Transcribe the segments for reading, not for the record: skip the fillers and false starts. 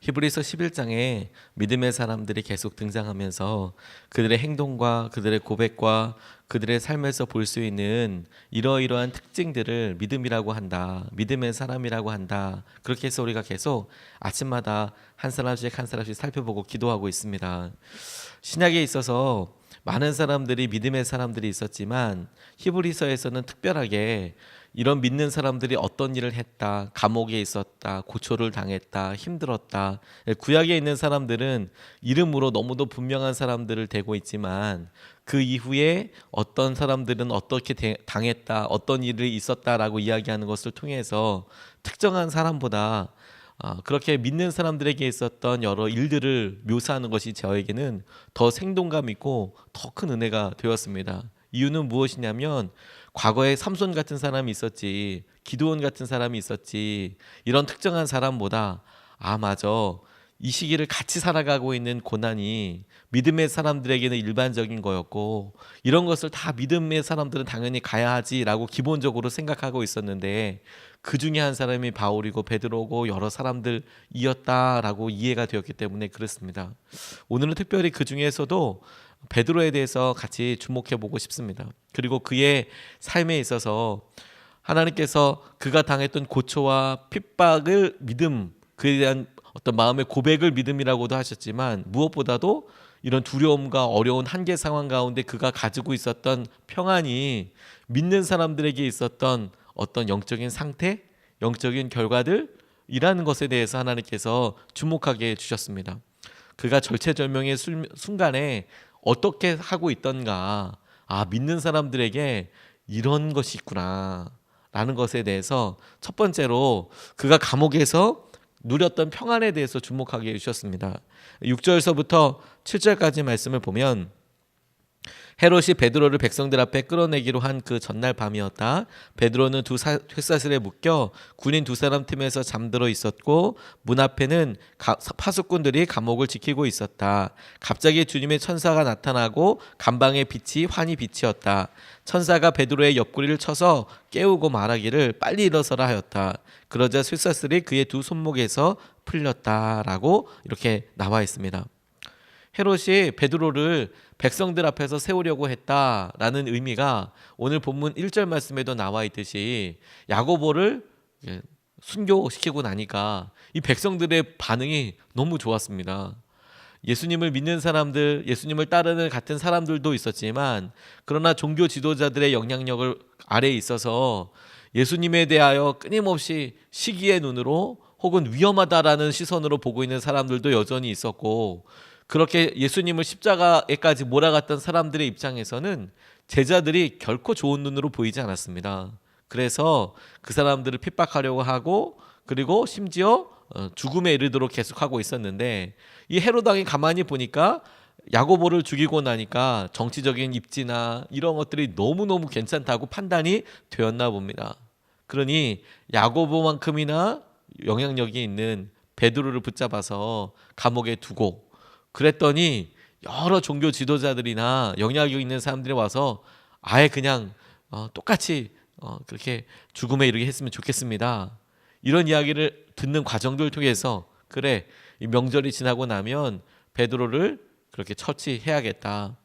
히브리서 11장에 믿음의 사람들이 계속 등장하면서 그들의 행동과 그들의 고백과 그들의 삶에서 볼 수 있는 이러이러한 특징들을 믿음이라고 한다. 믿음의 사람이라고 한다. 그렇게 해서 우리가 계속 아침마다 한 사람씩 한 사람씩 살펴보고 기도하고 있습니다. 신약에 있어서 많은 사람들이 믿음의 사람들이 있었지만 히브리서에서는 특별하게 이런 믿는 사람들이 어떤 일을 했다, 감옥에 있었다, 고초를 당했다, 힘들었다. 구약에 있는 사람들은 이름으로 너무도 분명한 사람들을 대고 있지만 그 이후에 어떤 사람들은 어떻게 당했다, 어떤 일이 있었다라고 이야기하는 것을 통해서 특정한 사람보다 그렇게 믿는 사람들에게 있었던 여러 일들을 묘사하는 것이 저에게는 더 생동감 있고 더 큰 은혜가 되었습니다. 이유는 무엇이냐면 과거에 삼손 같은 사람이 있었지, 기드온 같은 사람이 있었지, 이런 특정한 사람보다 맞아, 이 시기를 같이 살아가고 있는 고난이 믿음의 사람들에게는 일반적인 거였고 이런 것을 다 믿음의 사람들은 당연히 가야 하지라고 기본적으로 생각하고 있었는데 그 중에 한 사람이 바울이고 베드로고 여러 사람들이었다라고 이해가 되었기 때문에 그렇습니다. 오늘은 특별히 그 중에서도 베드로에 대해서 같이 주목해 보고 싶습니다. 그리고 그의 삶에 있어서 하나님께서 그가 당했던 고초와 핍박을 믿음, 그에 대한 어떤 마음의 고백을 믿음이라고도 하셨지만 무엇보다도 이런 두려움과 어려운 한계 상황 가운데 그가 가지고 있었던 평안이 믿는 사람들에게 있었던 어떤 영적인 상태, 영적인 결과들이라는 것에 대해서 하나님께서 주목하게 해주셨습니다. 그가 절체절명의 순간에 어떻게 하고 있던가, 믿는 사람들에게 이런 것이 있구나 라는 것에 대해서 첫 번째로 그가 감옥에서 누렸던 평안에 대해서 주목하게 해주셨습니다. 6절서부터 7절까지 말씀을 보면 헤롯이 베드로를 백성들 앞에 끌어내기로 한 그 전날 밤이었다. 베드로는 두 쇠사슬에 묶여 군인 두 사람 틈에서 잠들어 있었고 문 앞에는 파수꾼들이 감옥을 지키고 있었다. 갑자기 주님의 천사가 나타나고 간방의 빛이 환히 빛이었다. 천사가 베드로의 옆구리를 쳐서 깨우고 말하기를 빨리 일어서라 하였다. 그러자 쇠사슬이 그의 두 손목에서 풀렸다라고 이렇게 나와 있습니다. 헤롯이 베드로를 백성들 앞에서 세우려고 했다라는 의미가 오늘 본문 1절 말씀에도 나와 있듯이 야고보를 순교시키고 나니까 이 백성들의 반응이 너무 좋았습니다. 예수님을 믿는 사람들, 예수님을 따르는 같은 사람들도 있었지만 그러나 종교 지도자들의 영향력을 아래에 있어서 예수님에 대하여 끊임없이 시기의 눈으로 혹은 위험하다라는 시선으로 보고 있는 사람들도 여전히 있었고 그렇게 예수님을 십자가에까지 몰아갔던 사람들의 입장에서는 제자들이 결코 좋은 눈으로 보이지 않았습니다. 그래서 그 사람들을 핍박하려고 하고 그리고 심지어 죽음에 이르도록 계속하고 있었는데 이 헤롯 왕이 가만히 보니까 야고보를 죽이고 나니까 정치적인 입지나 이런 것들이 너무너무 괜찮다고 판단이 되었나 봅니다. 그러니 야고보만큼이나 영향력이 있는 베드로를 붙잡아서 감옥에 두고 그랬더니 여러 종교 지도자들이나 영향력 있는 사람들이 와서 아예 그냥 똑같이 그렇게 죽음에 이르게 했으면 좋겠습니다. 이런 이야기를 듣는 과정들을 통해서 그래, 이 명절이 지나고 나면 베드로를 그렇게 처치해야겠다.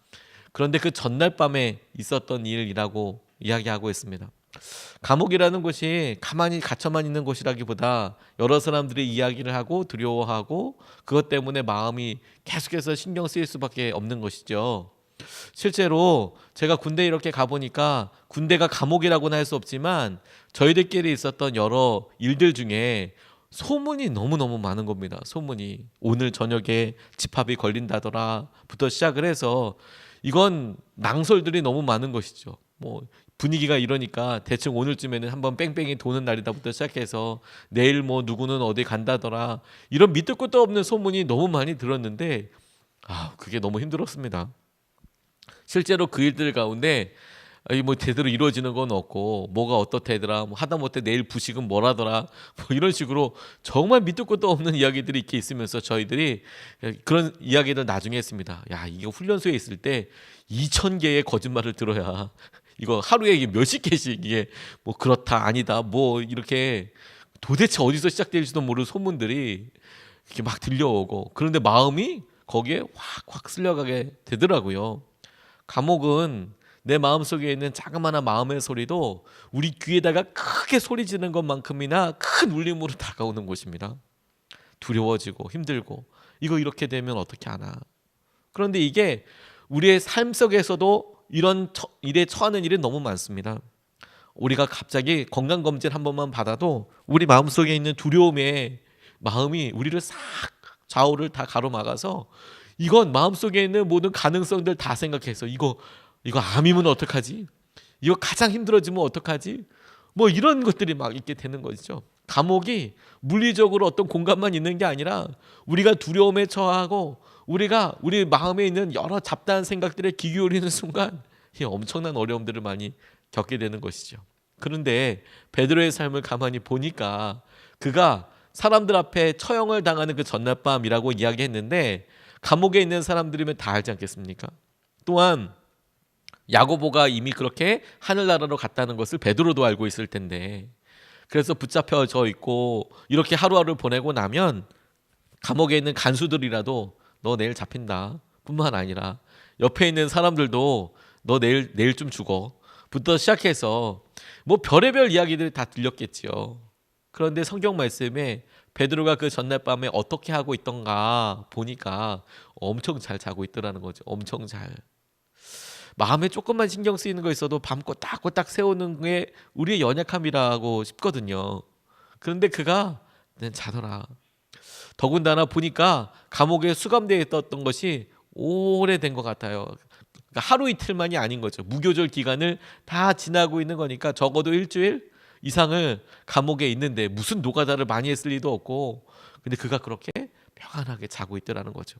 그런데 그 전날 밤에 있었던 일이라고 이야기하고 있습니다. 감옥이라는 곳이 가만히 갇혀만 있는 곳이라기보다 여러 사람들이 이야기를 하고 두려워하고 그것 때문에 마음이 계속해서 신경 쓰일 수밖에 없는 것이죠. 실제로 제가 군대 이렇게 가보니까 군대가 감옥이라고는 할 수 없지만 저희들끼리 있었던 여러 일들 중에 소문이 너무너무 많은 겁니다. 소문이 오늘 저녁에 집합이 걸린다더라 부터 시작을 해서 이건 낭설들이 너무 많은 것이죠. 분위기가 이러니까 대충 오늘쯤에는 한번 뺑뺑이 도는 날이다부터 시작해서 내일 누구는 어디 간다더라 이런 밑도 끝도 없는 소문이 너무 많이 들었는데 그게 너무 힘들었습니다. 실제로 그 일들 가운데 제대로 이루어지는 건 없고 뭐가 어떻대더라 하다못해 내일 부식은 뭐라더라 이런 식으로 정말 밑도 끝도 없는 이야기들이 이렇게 있으면서 저희들이 그런 이야기를 나중에 했습니다. 이거 훈련소에 있을 때 2,000개의 거짓말을 들어야 이거 하루에 몇십 개씩 이게 그렇다 아니다 이렇게 도대체 어디서 시작될지도 모르는 소문들이 이렇게 막 들려오고, 그런데 마음이 거기에 확 쓸려가게 되더라고요. 감옥은 내 마음속에 있는 자그마한 마음의 소리도 우리 귀에다가 크게 소리 지르는 것만큼이나 큰 울림으로 다가오는 곳입니다. 두려워지고 힘들고, 이거 이렇게 되면 어떻게 하나. 그런데 이게 우리의 삶 속에서도 이런 일에 처하는 일이 너무 많습니다. 우리가 갑자기 건강검진 한 번만 받아도 우리 마음속에 있는 두려움의 마음이 우리를 싹 좌우를 다 가로막아서, 이건 마음속에 있는 모든 가능성들 다 생각해서 이거 암이면 어떡하지? 이거 가장 힘들어지면 어떡하지? 뭐 이런 것들이 막 있게 되는 거죠. 감옥이 물리적으로 어떤 공간만 있는 게 아니라 우리가 두려움에 처하고 우리가 우리 마음에 있는 여러 잡다한 생각들에 귀 기울이는 순간 엄청난 어려움들을 많이 겪게 되는 것이죠. 그런데 베드로의 삶을 가만히 보니까 그가 사람들 앞에 처형을 당하는 그 전날 밤이라고 이야기했는데, 감옥에 있는 사람들이면 다 알지 않겠습니까? 또한 야고보가 이미 그렇게 하늘나라로 갔다는 것을 베드로도 알고 있을 텐데, 그래서 붙잡혀져 있고 이렇게 하루하루 보내고 나면 감옥에 있는 간수들이라도 너 내일 잡힌다 뿐만 아니라 옆에 있는 사람들도 너 내일 좀 죽어 부터 시작해서 뭐 별의별 이야기들이 다 들렸겠지요. 그런데 성경 말씀에 베드로가 그 전날 밤에 어떻게 하고 있던가 보니까 엄청 잘 자고 있더라는 거죠. 엄청 잘. 마음에 조금만 신경 쓰이는 거 있어도 밤 꼬딱꼬딱 세우는 게 우리의 연약함이라고 싶거든요. 그런데 그가 자더라. 더군다나 보니까 감옥에 수감되어 있었던 것이 오래된 것 같아요. 그러니까 하루 이틀만이 아닌 거죠. 무교절 기간을 다 지나고 있는 거니까 적어도 일주일 이상을 감옥에 있는데 무슨 노가다를 많이 했을 리도 없고, 근데 그가 그렇게 평안하게 자고 있더라는 거죠.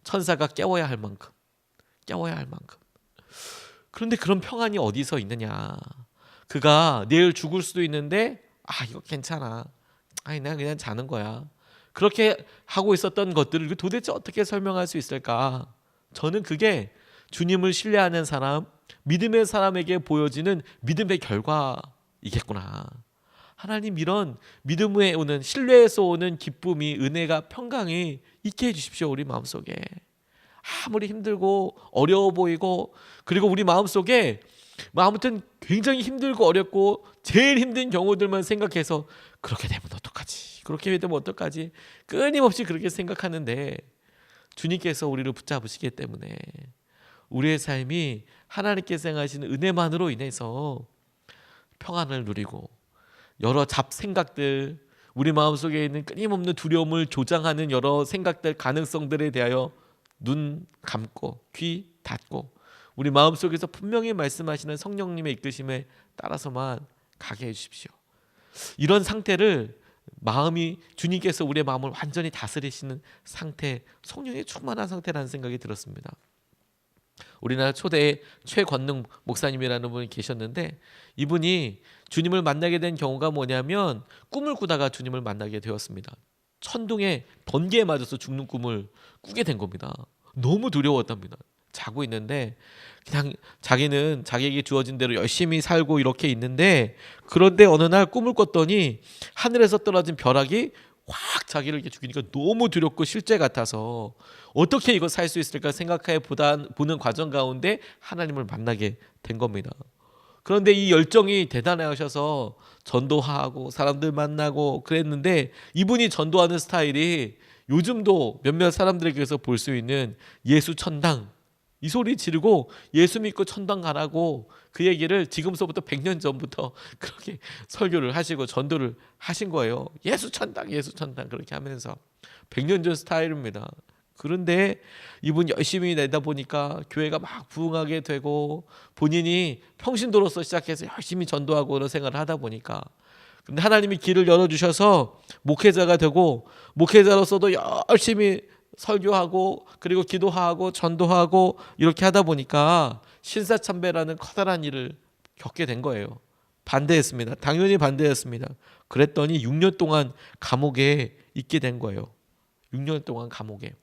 천사가 깨워야 할 만큼. 그런데 그런 평안이 어디서 있느냐. 그가 내일 죽을 수도 있는데 이거 괜찮아, 난 그냥 자는 거야, 그렇게 하고 있었던 것들을 도대체 어떻게 설명할 수 있을까? 저는 그게 주님을 신뢰하는 사람, 믿음의 사람에게 보여지는 믿음의 결과이겠구나. 하나님, 이런 믿음에 오는, 신뢰에서 오는 기쁨이, 은혜가, 평강이 있게 해주십시오. 우리 마음속에 아무리 힘들고 어려워 보이고, 그리고 우리 마음속에 아무튼 굉장히 힘들고 어렵고 제일 힘든 경우들만 생각해서 그렇게 되면 어떡하지 끊임없이 그렇게 생각하는데, 주님께서 우리를 붙잡으시기 때문에 우리의 삶이 하나님께서 행하시는 은혜만으로 인해서 평안을 누리고, 여러 잡생각들, 우리 마음속에 있는 끊임없는 두려움을 조장하는 여러 생각들, 가능성들에 대하여 눈 감고 귀 닫고 우리 마음속에서 분명히 말씀하시는 성령님의 이끄심에 따라서만 가게 해주십시오. 이런 상태를, 마음이 주님께서 우리의 마음을 완전히 다스리시는 상태, 성령의 충만한 상태라는 생각이 들었습니다. 우리나라 초대의 최권능 목사님이라는 분이 계셨는데, 이분이 주님을 만나게 된 경우가 뭐냐면 꿈을 꾸다가 주님을 만나게 되었습니다. 천둥에 번개에 맞아서 죽는 꿈을 꾸게 된 겁니다. 너무 두려웠답니다. 자고 있는데 그냥 자기는 자기에게 주어진 대로 열심히 살고 이렇게 있는데, 그런데 어느 날 꿈을 꿨더니 하늘에서 떨어진 벼락이 확 자기를 이렇게 죽이니까 너무 두렵고 실제 같아서 어떻게 이거 살 수 있을까 생각해 보는 과정 가운데 하나님을 만나게 된 겁니다. 그런데 이 열정이 대단하셔서 전도하고 사람들 만나고 그랬는데, 이분이 전도하는 스타일이 요즘도 몇몇 사람들에게서 볼 수 있는 예수 천당, 이 소리 지르고 예수 믿고 천당 가라고, 그 얘기를 지금서부터 100년 전부터 그렇게 설교를 하시고 전도를 하신 거예요. 예수 천당 그렇게 하면서 100년 전 스타일입니다. 그런데 이분 열심히 내다 보니까 교회가 막 부흥하게 되고, 본인이 평신도로서 시작해서 열심히 전도하고 그런 생활을 하다 보니까, 근데 하나님이 길을 열어주셔서 목회자가 되고, 목회자로서도 열심히 설교하고 그리고 기도하고 전도하고 이렇게 하다 보니까 신사참배라는 커다란 일을 겪게 된 거예요. 반대했습니다. 당연히 반대했습니다. 그랬더니 6년 동안 감옥에 있게 된 거예요. 6년 동안 감옥에.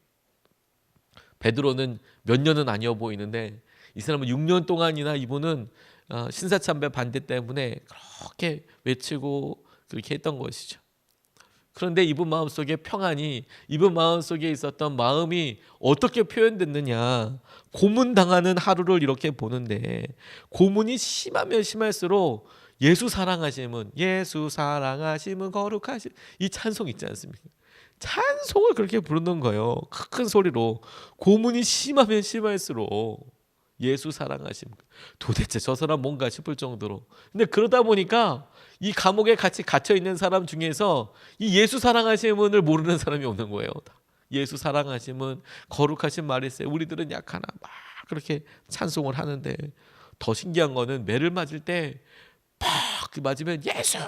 베드로는 몇 년은 아니어 보이는데, 이 사람은 6년 동안이나 이분은 신사참배 반대 때문에 그렇게 외치고 그렇게 했던 것이죠. 그런데 이분 마음속에 평안이, 이분 마음속에 있었던 마음이 어떻게 표현됐느냐, 고문당하는 하루를 이렇게 보는데, 고문이 심하면 심할수록 예수 사랑하심은, 예수 사랑하심은 거룩하심, 이 찬송 있지 않습니까? 찬송을 그렇게 부르는 거예요. 큰 소리로. 고문이 심하면 심할수록 예수 사랑하심, 도대체 저 사람 뭔가 싶을 정도로. 근데 그러다 보니까 이 감옥에 같이 갇혀 있는 사람 중에서 이 예수 사랑하심을 모르는 사람이 없는 거예요. 예수 사랑하심은 거룩하신 말일세, 우리들은 약하나, 막 그렇게 찬송을 하는데, 더 신기한 거는 매를 맞을 때 팍 맞으면 예수,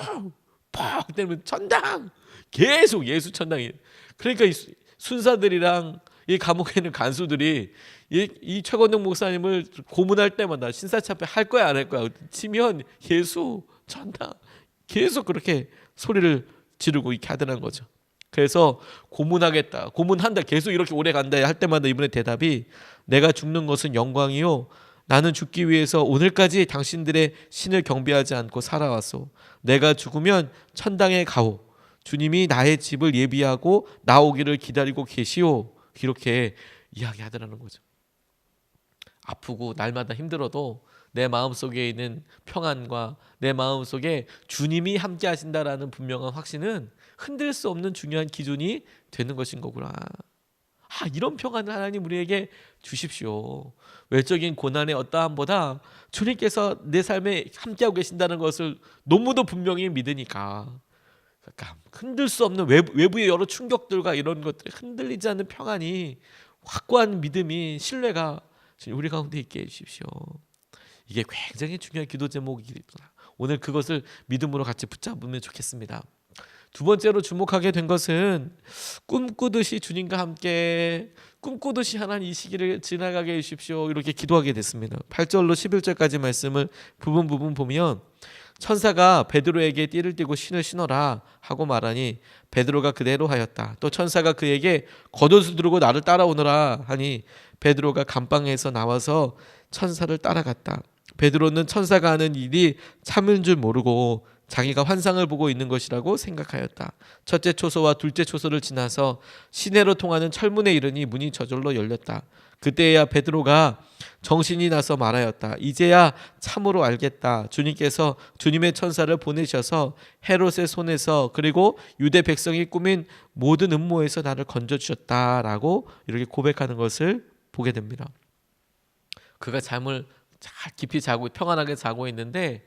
팍 때리면 천당, 계속 예수 천당이. 그러니까 이 순사들이랑 이 감옥에 있는 간수들이 이 최건동 목사님을 고문할 때마다 신사참배 할 거야 안 할 거야 치면 예수 천당, 계속 그렇게 소리를 지르고 이렇게 하더라는 거죠. 그래서 고문하겠다, 고문한다, 계속 이렇게 오래 간다 할 때마다 이분의 대답이, 내가 죽는 것은 영광이요, 나는 죽기 위해서 오늘까지 당신들의 신을 경배하지 않고 살아왔소. 내가 죽으면 천당에 가오. 주님이 나의 집을 예비하고 나오기를 기다리고 계시오. 이렇게 이야기하더라는 거죠. 아프고 날마다 힘들어도 내 마음속에 있는 평안과 내 마음속에 주님이 함께 하신다라는 분명한 확신은 흔들 수 없는 중요한 기준이 되는 것인 거구나. 이런 평안을 하나님 우리에게 주십시오. 외적인 고난의 어떠함보다 주님께서 내 삶에 함께하고 계신다는 것을 너무도 분명히 믿으니까, 그러니까 흔들 수 없는 외부의 여러 충격들과 이런 것들이 흔들리지 않는 평안이, 확고한 믿음이, 신뢰가 우리 가운데 있게 해주십시오. 이게 굉장히 중요한 기도 제목이구나. 오늘 그것을 믿음으로 같이 붙잡으면 좋겠습니다. 두 번째로 주목하게 된 것은, 꿈꾸듯이 주님과 함께, 꿈꾸듯이 하나님 이 시기를 지나가게 해주십시오, 이렇게 기도하게 됐습니다. 8절로 11절까지 말씀을 부분 보면, 천사가 베드로에게 띠를 띠고 신을 신어라 하고 말하니 베드로가 그대로 하였다. 또 천사가 그에게 겉옷을 두르고 나를 따라오너라 하니 베드로가 감방에서 나와서 천사를 따라갔다. 베드로는 천사가 하는 일이 참은 줄 모르고 자기가 환상을 보고 있는 것이라고 생각하였다. 첫째 초소와 둘째 초소를 지나서 시내로 통하는 철문에 이르니 문이 저절로 열렸다. 그때야 베드로가 정신이 나서 말하였다. 이제야 참으로 알겠다. 주님께서 주님의 천사를 보내셔서 헤롯의 손에서, 그리고 유대 백성이 꾸민 모든 음모에서 나를 건져주셨다라고 이렇게 고백하는 것을 보게 됩니다. 그가 잠을 잘 깊이 자고 평안하게 자고 있는데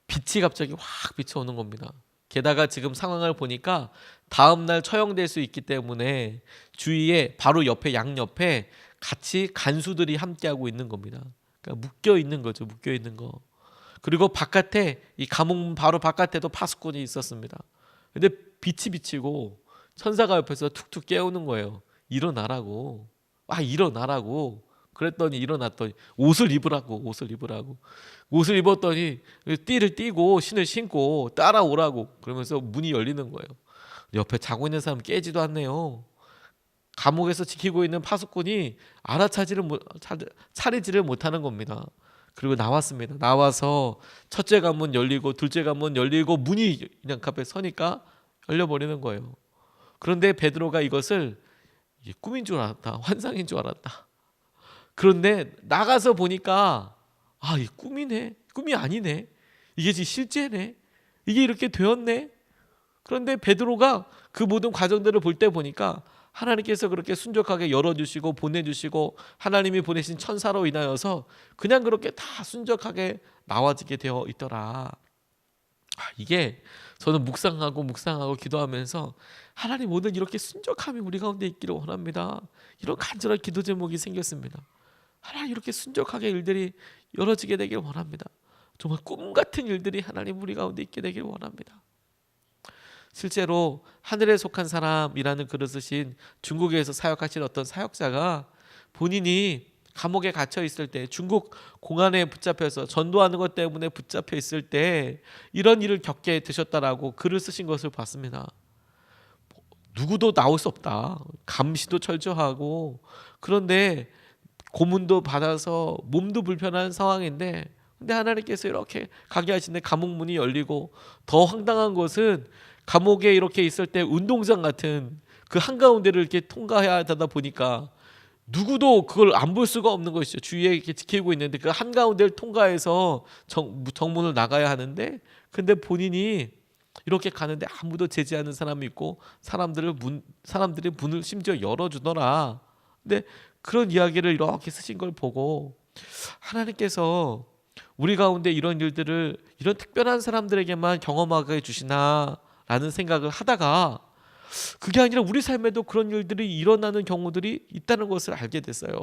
빛이 갑자기 확 비춰오는 겁니다. 게다가 지금 상황을 보니까 다음날 처형될 수 있기 때문에 주위에, 바로 옆에, 양옆에 같이 간수들이 함께하고 있는 겁니다. 그러니까 묶여 있는 거죠. 묶여 있는 거. 그리고 바깥에, 이 감옥문 바로 바깥에도 파수꾼이 있었습니다. 근데 빛이 비치고 천사가 옆에서 툭툭 깨우는 거예요. 일어나라고. 일어나라고. 그랬더니 일어났더니 옷을 입으라고. 옷을 입었더니 띠를 띠고 신을 신고 따라오라고 그러면서 문이 열리는 거예요. 옆에 자고 있는 사람 깨지도 않네요. 감옥에서 지키고 있는 파수꾼이 차리지를 못하는 겁니다. 그리고 나왔습니다. 나와서 첫째 관문 열리고 둘째 관문 열리고 문이 그냥 앞에 서니까 열려버리는 거예요. 그런데 베드로가 이것을 이게 꿈인 줄 알았다, 환상인 줄 알았다. 그런데 나가서 보니까 이 꿈이네, 꿈이 아니네, 이게 지금 실제네, 이게 이렇게 되었네. 그런데 베드로가 그 모든 과정들을 볼 때 보니까 하나님께서 그렇게 순적하게 열어주시고 보내주시고 하나님이 보내신 천사로 인하여서 그냥 그렇게 다 순적하게 나와지게 되어 있더라. 이게 저는 묵상하고 기도하면서 하나님 오늘 이렇게 순적함이 우리 가운데 있기를 원합니다. 이런 간절한 기도 제목이 생겼습니다. 하나님 이렇게 순적하게 일들이 열어지게 되길 원합니다. 정말 꿈 같은 일들이 하나님 우리 가운데 있게 되길 원합니다. 실제로 하늘에 속한 사람이라는 글을 쓰신 중국에서 사역하신 어떤 사역자가 본인이 감옥에 갇혀 있을 때, 중국 공안에 붙잡혀서 전도하는 것 때문에 붙잡혀 있을 때 이런 일을 겪게 되셨다라고 글을 쓰신 것을 봤습니다. 누구도 나올 수 없다. 감시도 철저하고, 그런데 고문도 받아서 몸도 불편한 상황인데, 근데 하나님께서 이렇게 가게 하시는데 감옥문이 열리고, 더 황당한 것은 감옥에 이렇게 있을 때 운동장 같은 그 한가운데를 이렇게 통과해야 하다 보니까 누구도 그걸 안 볼 수가 없는 것이죠. 주위에 이렇게 지키고 있는데 그 한가운데를 통과해서 정문을 나가야 하는데, 근데 본인이 이렇게 가는데 아무도 제지하는 사람이 있고 사람들이 문을 심지어 열어주더라. 근데 그런 이야기를 이렇게 쓰신 걸 보고 하나님께서 우리 가운데 이런 일들을 이런 특별한 사람들에게만 경험하게 해주시나라는 생각을 하다가, 그게 아니라 우리 삶에도 그런 일들이 일어나는 경우들이 있다는 것을 알게 됐어요.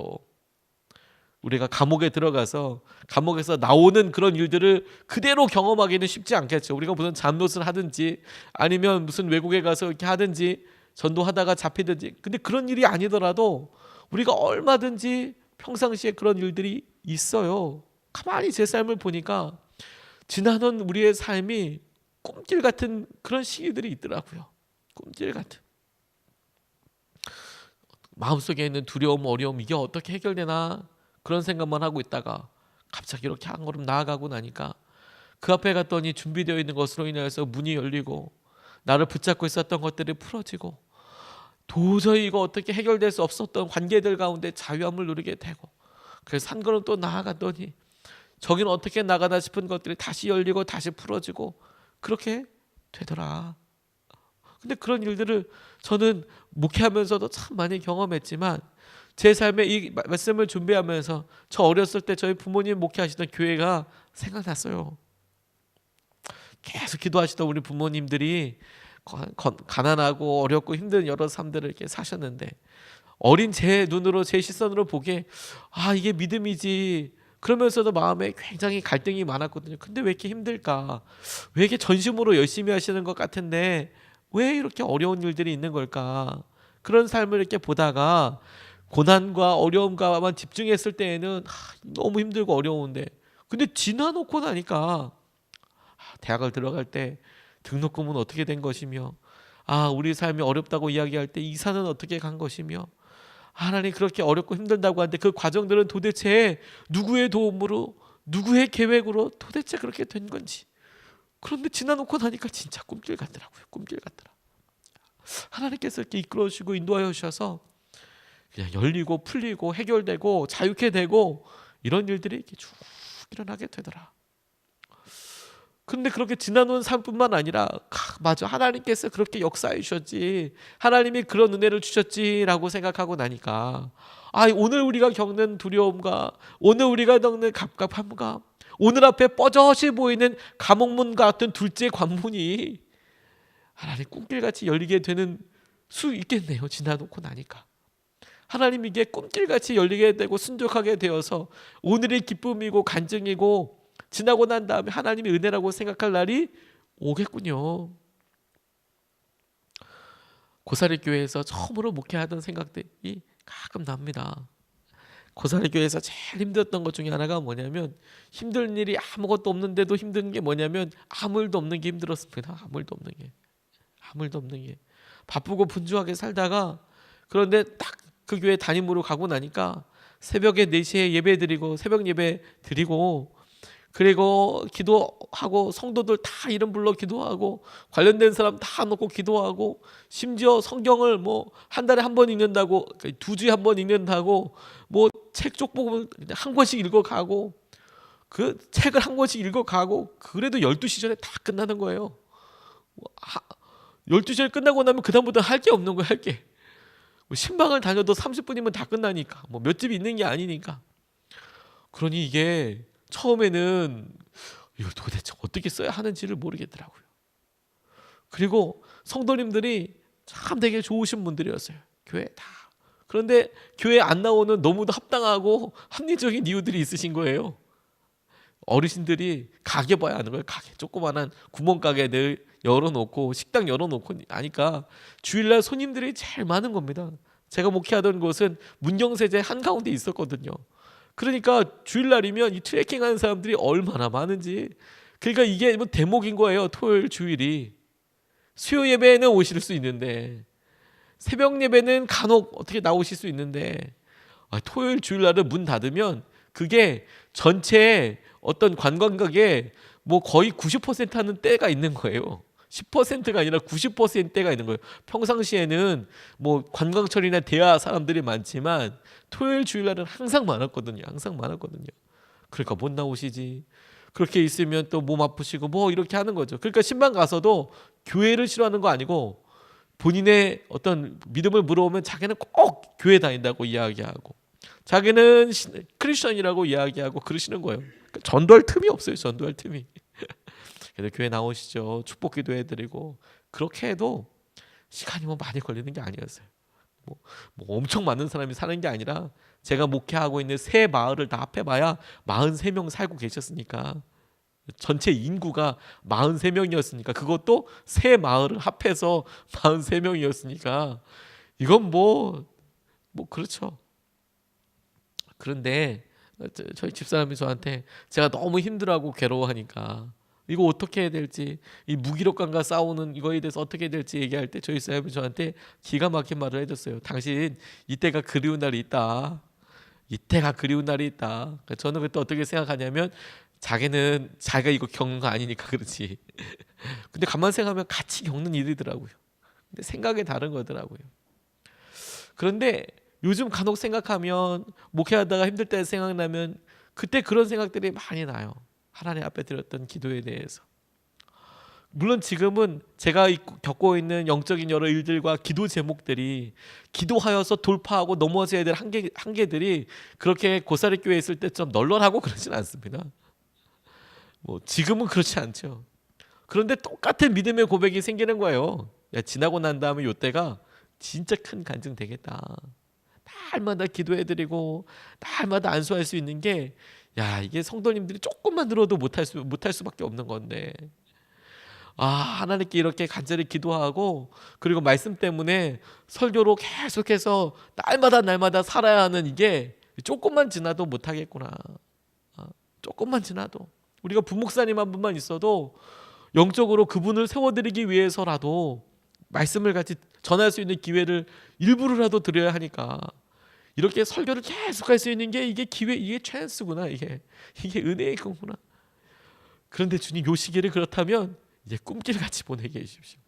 우리가 감옥에 들어가서 감옥에서 나오는 그런 일들을 그대로 경험하기는 쉽지 않겠죠. 우리가 무슨 잠옷을 하든지 아니면 무슨 외국에 가서 이렇게 하든지 전도하다가 잡히든지, 근데 그런 일이 아니더라도 우리가 얼마든지 평상시에 그런 일들이 있어요. 가만히 제 삶을 보니까 지나는 우리의 삶이 꿈길 같은 그런 시기들이 있더라고요. 꿈길 같은. 마음속에 있는 두려움, 어려움, 이게 어떻게 해결되나 그런 생각만 하고 있다가 갑자기 이렇게 한 걸음 나아가고 나니까 그 앞에 갔더니 준비되어 있는 것으로 인해서 문이 열리고 나를 붙잡고 있었던 것들이 풀어지고 도저히 이거 어떻게 해결될 수 없었던 관계들 가운데 자유함을 누리게 되고, 그래서 한 걸음 또 나아갔더니 저기는 어떻게 나가나 싶은 것들이 다시 열리고 다시 풀어지고 그렇게 되더라. 근데 그런 일들을 저는 목회하면서도 참 많이 경험했지만 제 삶에 이 말씀을 준비하면서 저 어렸을 때 저희 부모님 목회하시던 교회가 생각났어요. 계속 기도하시던 우리 부모님들이 가난하고 어렵고 힘든 여러 삶들을 이렇게 사셨는데, 어린 제 눈으로 제 시선으로 보기에 이게 믿음이지, 그러면서도 마음에 굉장히 갈등이 많았거든요. 근데 왜 이렇게 힘들까? 왜 이렇게 전심으로 열심히 하시는 것 같은데 왜 이렇게 어려운 일들이 있는 걸까? 그런 삶을 이렇게 보다가 고난과 어려움과만 집중했을 때에는 너무 힘들고 어려운데, 근데 지나놓고 나니까 대학을 들어갈 때 등록금은 어떻게 된 것이며, 우리 삶이 어렵다고 이야기할 때 이사는 어떻게 간 것이며, 하나님 그렇게 어렵고 힘들다고 하는데 그 과정들은 도대체 누구의 도움으로 누구의 계획으로 도대체 그렇게 된 건지. 그런데 지나놓고 나니까 진짜 꿈길 같더라고요. 꿈길 같더라. 하나님께서 이렇게 이끌어 주시고 인도하여 주셔서 그냥 열리고 풀리고 해결되고 자유케 되고 이런 일들이 이렇게 쭉 일어나게 되더라. 그런데 그렇게 지나놓은 삶뿐만 아니라 맞아, 하나님께서 그렇게 역사해 주셨지, 하나님이 그런 은혜를 주셨지라고 생각하고 나니까 오늘 우리가 겪는 두려움과 오늘 우리가 겪는 갑갑함과 오늘 앞에 뻐젓이 보이는 감옥문 같은 둘째 관문이 하나님 꿈길같이 열리게 되는 수 있겠네요. 지나놓고 나니까 하나님 이게 꿈길같이 열리게 되고 순종하게 되어서 오늘의 기쁨이고 간증이고 지나고 난 다음에 하나님의 은혜라고 생각할 날이 오겠군요. 고사리 교회에서 처음으로 목회하던 생각들이 가끔 납니다. 고사리 교회에서 제일 힘들었던 것 중에 하나가 뭐냐면, 힘든 일이 아무것도 없는데도 힘든 게 뭐냐면 아무 일도 없는 게 힘들었습니다. 아무 일도 없는 게 바쁘고 분주하게 살다가, 그런데 딱 그 교회 담임으로 가고 나니까 새벽에 4시에 예배 드리고 새벽 예배 드리고 그리고 기도하고 성도들 다 이름 불러 기도하고 관련된 사람 다 놓고 기도하고, 심지어 성경을 뭐 한 달에 한 번 읽는다고 2주에 한 번 읽는다고 뭐 책 쪽보면 한 권씩 읽어가고, 그 책을 한 권씩 읽어가고, 그래도 12시 전에 다 끝나는 거예요. 12시에 끝나고 나면 그 다음부터 할 게 없는 거예요. 할 게. 신방을 다녀도 30분이면 다 끝나니까, 뭐 몇 집 있는 게 아니니까. 그러니 이게 처음에는 이거 도대체 어떻게 써야 하는지를 모르겠더라고요. 그리고 성도님들이 참 되게 좋으신 분들이었어요. 교회 다. 그런데 교회 안 나오는 너무도 합당하고 합리적인 이유들이 있으신 거예요. 어르신들이 가게 봐야 하는 거예요. 가게. 조그만한 구멍가게들 열어놓고 식당 열어놓고 하니까 주일날 손님들이 제일 많은 겁니다. 제가 목회하던 곳은 문경세제 한가운데 있었거든요. 그러니까 주일날이면 이 트레킹하는 사람들이 얼마나 많은지, 그러니까 이게 뭐 대목인 거예요. 토요일 주일이. 수요 예배는 오실 수 있는데 새벽 예배는 간혹 어떻게 나오실 수 있는데, 토요일 주일날은 문 닫으면 그게 전체 어떤 관광객의 뭐 거의 90% 하는 때가 있는 거예요. 10%가 아니라 90%가 있는 거예요. 평상시에는 뭐 관광철이나 대하 사람들이 많지만 토요일 주일날은 항상 많았거든요. 항상 많았거든요. 그러니까 못 나오시지. 그렇게 있으면 또 몸 아프시고 뭐 이렇게 하는 거죠. 그러니까 신방 가서도 교회를 싫어하는 거 아니고 본인의 어떤 믿음을 물어보면 자기는 꼭 교회 다닌다고 이야기하고 자기는 크리스천이라고 이야기하고 그러시는 거예요. 그러니까 전도할 틈이 없어요. 전도할 틈이. 그래서 교회 나오시죠. 축복 기도해드리고 그렇게 해도 시간이 뭐 많이 걸리는 게 아니었어요. 뭐 엄청 많은 사람이 사는 게 아니라 제가 목회하고 있는 세 마을을 다 합해봐야 43명 살고 계셨으니까 전체 인구가 43명이었으니까 그것도 세 마을을 합해서 43명이었으니까 이건 뭐 그렇죠. 그런데 저희 집사람이 저한테 제가 너무 힘들어하고 괴로워하니까 이거 어떻게 해야 될지 이 무기력감과 싸우는 이거에 대해서 어떻게 해야 될지 얘기할 때 저희 사람이 저한테 기가 막힌 말을 해줬어요. 당신 이때가 그리운 날이 있다. 이때가 그리운 날이 있다. 저는 그때 어떻게 생각하냐면 자기는 자기가 이거 겪는 거 아니니까 그렇지. 근데 가만 생각하면 같이 겪는 일이더라고요. 근데 생각이 다른 거더라고요. 그런데 요즘 간혹 생각하면 목회하다가 힘들 때 생각나면 그때 그런 생각들이 많이 나요. 하나님 앞에 드렸던 기도에 대해서. 물론 지금은 제가 겪고 있는 영적인 여러 일들과 기도 제목들이 기도하여서 돌파하고 넘어져야 될 한계들이 그렇게 고사리 교회에 있을 때처럼 널널하고 그러진 않습니다. 뭐 지금은 그렇지 않죠. 그런데 똑같은 믿음의 고백이 생기는 거예요. 야, 지나고 난 다음에 이때가 진짜 큰 간증 되겠다. 날마다 기도해드리고 날마다 안수할 수 있는 게 이게 성도님들이 조금만 들어도 못할 수밖에 없는 건데 하나님께 이렇게 간절히 기도하고 그리고 말씀 때문에 설교로 계속해서 날마다 살아야 하는 이게 조금만 지나도 못하겠구나. 조금만 지나도 우리가 부목사님 한 분만 있어도 영적으로 그분을 세워드리기 위해서라도 말씀을 같이 전할 수 있는 기회를 일부러라도 드려야 하니까 이렇게 설교를 계속할 수 있는 게 이게 기회, 이게 찬스구나. 이게 은혜의 거구나. 그런데 주님 요 시기를 그렇다면 이제 꿈길같이 보내게 해주십시오.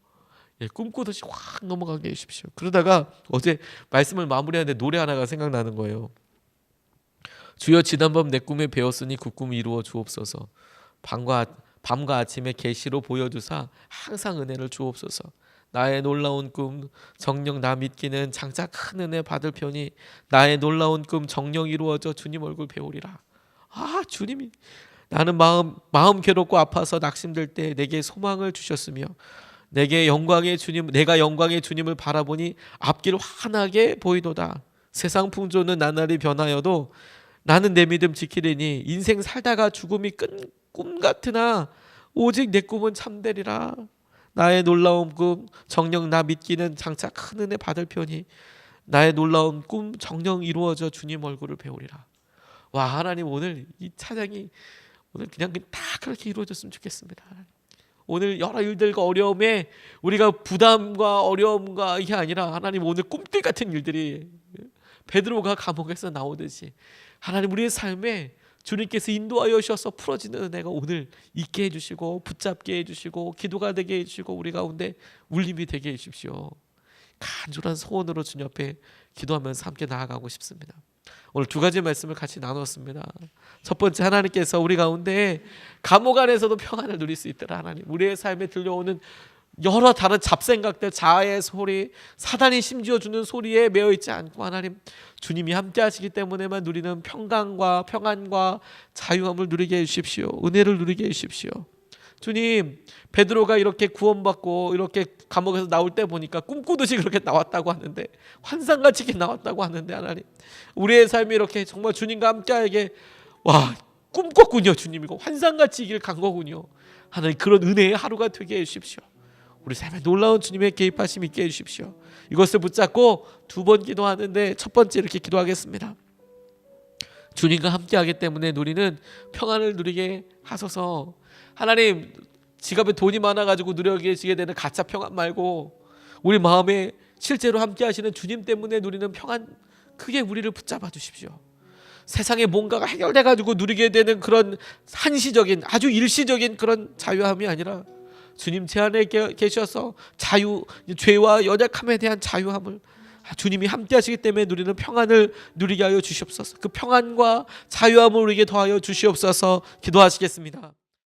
꿈꾸듯이 확 넘어가게 해주십시오. 그러다가 어제 말씀을 마무리하는데 노래 하나가 생각나는 거예요. 주여 지난밤 내 꿈에 배웠으니 그 꿈 이루어 주옵소서. 밤과 아침에 계시로 보여주사 항상 은혜를 주옵소서. 나의 놀라운 꿈 정녕 나 믿기는 장차 큰 은혜 받을 편이 나의 놀라운 꿈 정녕 이루어져 주님 얼굴 배우리라. 주님이 나는 마음 괴롭고 아파서 낙심될 때 내게 소망을 주셨으며 내가 영광의 주님을 바라보니 앞길 환하게 보이도다. 세상 풍조는 나날이 변하여도 나는 내 믿음 지키리니 인생 살다가 죽음이 꿈 같으나 오직 내 꿈은 참되리라. 나의 놀라운 꿈 정녕 나 믿기는 장차 큰 은혜 받을 편이 나의 놀라운 꿈 정녕 이루어져 주님 얼굴을 배우리라. 하나님 오늘 이 찬양이 오늘 그냥 다 그렇게 이루어졌으면 좋겠습니다. 오늘 여러 일들과 어려움에 우리가 부담과 어려움과 이게 아니라 하나님 오늘 꿈길 같은 일들이 베드로가 감옥에서 나오듯이 하나님 우리의 삶에 주님께서 인도하여 주셔서 풀어지는 은혜가 오늘 있게 해주시고 붙잡게 해주시고 기도가 되게 해주시고 우리 가운데 울림이 되게 해주십시오. 간절한 소원으로 주님 앞에 기도하면서 함께 나아가고 싶습니다. 오늘 두 가지 말씀을 같이 나눴습니다. 첫 번째, 하나님께서 우리 가운데 감옥 안에서도 평안을 누릴 수 있도록 하나님 우리의 삶에 들려오는 여러 다른 잡생각들, 자아의 소리, 사단이 심지어 주는 소리에 매여 있지 않고 하나님 주님이 함께 하시기 때문에만 누리는 평강과 평안과 자유함을 누리게 해주십시오. 은혜를 누리게 해주십시오. 주님, 베드로가 이렇게 구원받고 이렇게 감옥에서 나올 때 보니까 꿈꾸듯이 그렇게 나왔다고 하는데, 환상같이 이렇게 나왔다고 하는데, 하나님 우리의 삶이 이렇게 정말 주님과 함께하게 꿈꿨군요. 주님 이거 환상같이 이 길 간 거군요. 하나님 그런 은혜의 하루가 되게 해주십시오. 우리 삶에 놀라운 주님의 개입하심 있게 해주십시오. 이것을 붙잡고 두 번 기도하는데 첫 번째 이렇게 기도하겠습니다. 주님과 함께하기 때문에 누리는 평안을 누리게 하소서. 하나님 지갑에 돈이 많아가지고 누려지게 되는 가짜 평안 말고 우리 마음에 실제로 함께하시는 주님 때문에 누리는 평안, 크게 우리를 붙잡아 주십시오. 세상에 뭔가가 해결돼가지고 누리게 되는 그런 한시적인 아주 일시적인 그런 자유함이 아니라 주님 제 안에 계셔서 자유, 죄와 연약함에 대한 자유함을 주님이 함께 하시기 때문에 누리는 평안을 누리게 하여 주시옵소서. 그 평안과 자유함을 우리에게 더하여 주시옵소서. 기도하시겠습니다.